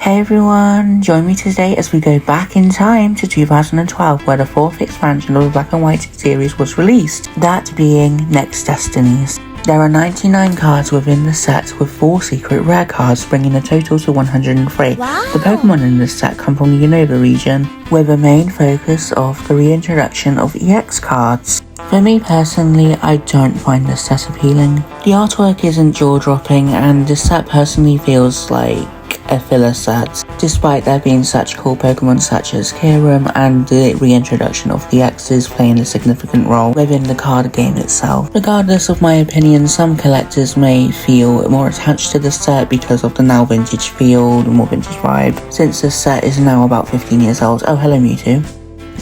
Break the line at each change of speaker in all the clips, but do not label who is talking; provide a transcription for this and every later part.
Hey everyone, join me today as we go back in time to 2012 where the 4th expansion of the Black and White series was released, that being Next Destinies. There are 99 cards within the set with 4 secret rare cards, bringing the total to 103.
Wow.
The Pokemon in this set come from the Unova region, with a main focus of the reintroduction of EX cards. For me personally, I don't find this set appealing. The artwork isn't jaw-dropping and this set personally feels like a filler set, despite there being such cool Pokemon such as Kyurem and the reintroduction of the X's playing a significant role within the card game itself. Regardless of my opinion, some collectors may feel more attached to the set because of the now vintage feel, the more vintage vibe, since this set is now about 15 years old. Oh, hello Mewtwo.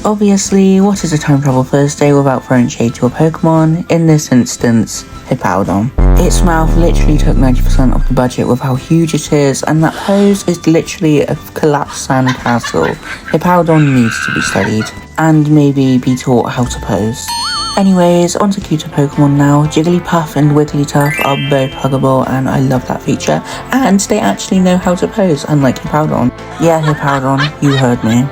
Obviously, what is a time travel Thursday without throwing shade to a Pokemon? In this instance, Hippowdon. Its mouth literally took 90% of the budget with how huge it is, and that pose is literally a collapsed sandcastle. Hippowdon needs to be studied, and maybe be taught how to pose. Anyways, onto cuter Pokemon now. Jigglypuff and Wigglytuff are both huggable, and I love that feature, and they actually know how to pose, unlike Hippowdon. Yeah, Hippowdon, you heard me.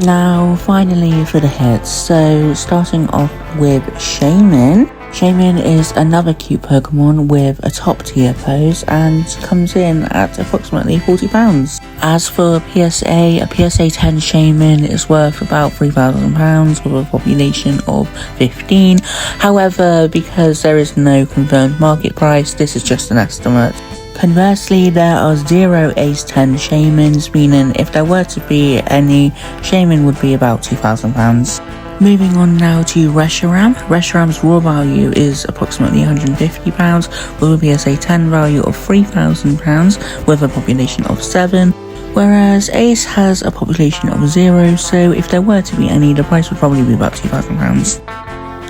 Now, finally for the heads. So, starting off with Shaman. Shaman is another cute Pokemon with a top tier pose and comes in at approximately £40. As for a PSA 10 Shaman is worth about £3,000 with a population of 15. However, because there is no confirmed market price, this is just an estimate. Conversely, there are 0 Ace 10 Shamans, meaning if there were to be any, Shaman would be about £2,000. Moving on now to Reshiram. Reshiram's raw value is approximately £150 with a PSA 10 value of £3,000 with a population of 7. Whereas Ace has a population of 0, so if there were to be any, the price would probably be about £2,000.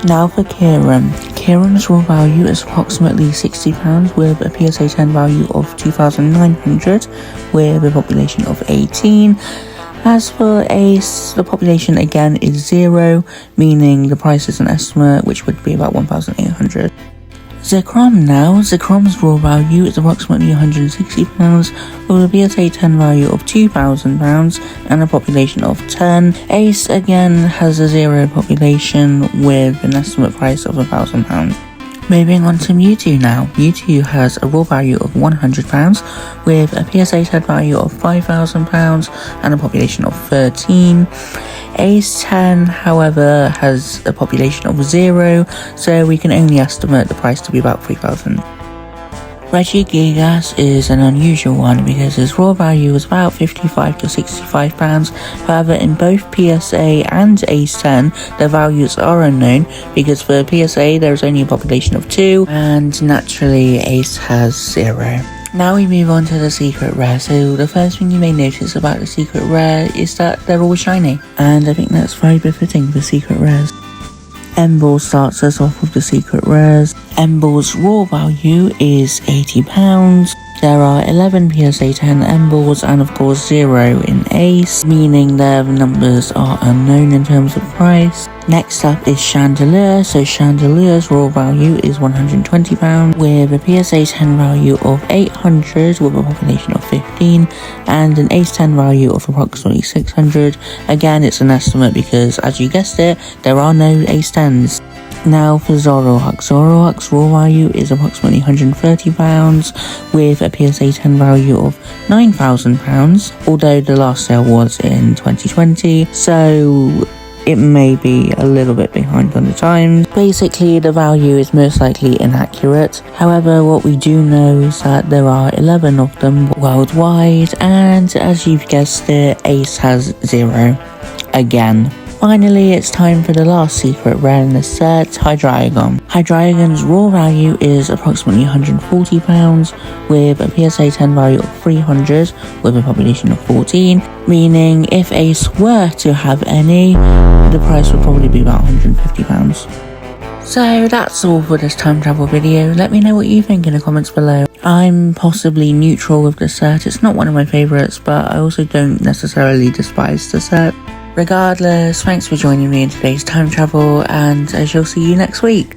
Now for Kyurem. Kyurem's raw value is approximately £60 with a PSA 10 value of 2,900 with a population of 18. As for Ace, the population again is 0, meaning the price is an estimate, which would be about 1,800. Zekrom now. Zekrom's raw value is approximately £160 with a PSA 10 value of £2,000 and a population of 10. Ace again has a 0 population with an estimate price of £1,000. Moving on to Mewtwo now. Mewtwo has a raw value of £100 with a PSA 10 value of £5,000 and a population of 13. Ace 10, however, has a population of 0, so we can only estimate the price to be about £3,000. Regigigas is an unusual one because his raw value is about £55 to £65. However, in both PSA and Ace 10, the values are unknown because for PSA there is only a population of 2 and naturally Ace has 0. Now we move on to the secret rare. So the first thing you may notice about the secret rare is that they're all shiny, and I think that's very befitting for secret rares. Emball starts us off with the secret rares. Emball's raw value is £80. There are 11 PSA 10 Emballs and of course 0 in Ace, meaning their numbers are unknown in terms of price. Next up is Chandelure. So Chandelure's raw value is £120 with a PSA 10 value of 800 with a population of 15 and an Ace 10 value of approximately 600. Again, it's an estimate because, as you guessed it, there are no Ace 10s. Now for Zoroark. Zoroark's raw value is approximately £130 with a PSA 10 value of £9,000, although the last sale was in 2020, so it may be a little bit behind on the times. Basically, the value is most likely inaccurate. However, what we do know is that there are 11 of them worldwide, and as you've guessed it, Ace has 0. Again. Finally, it's time for the last secret rare in the set, Hydreigon. Hydreigon's raw value is approximately £140 with a PSA 10 value of 300 with a population of 14, meaning if Ace were to have any, the price would probably be about £150. So that's all for this time travel video. Let me know what you think in the comments below. I'm possibly neutral with the set. It's not one of my favourites, but I also don't necessarily despise the set. Regardless, thanks for joining me in today's time travel, and I shall see you next week.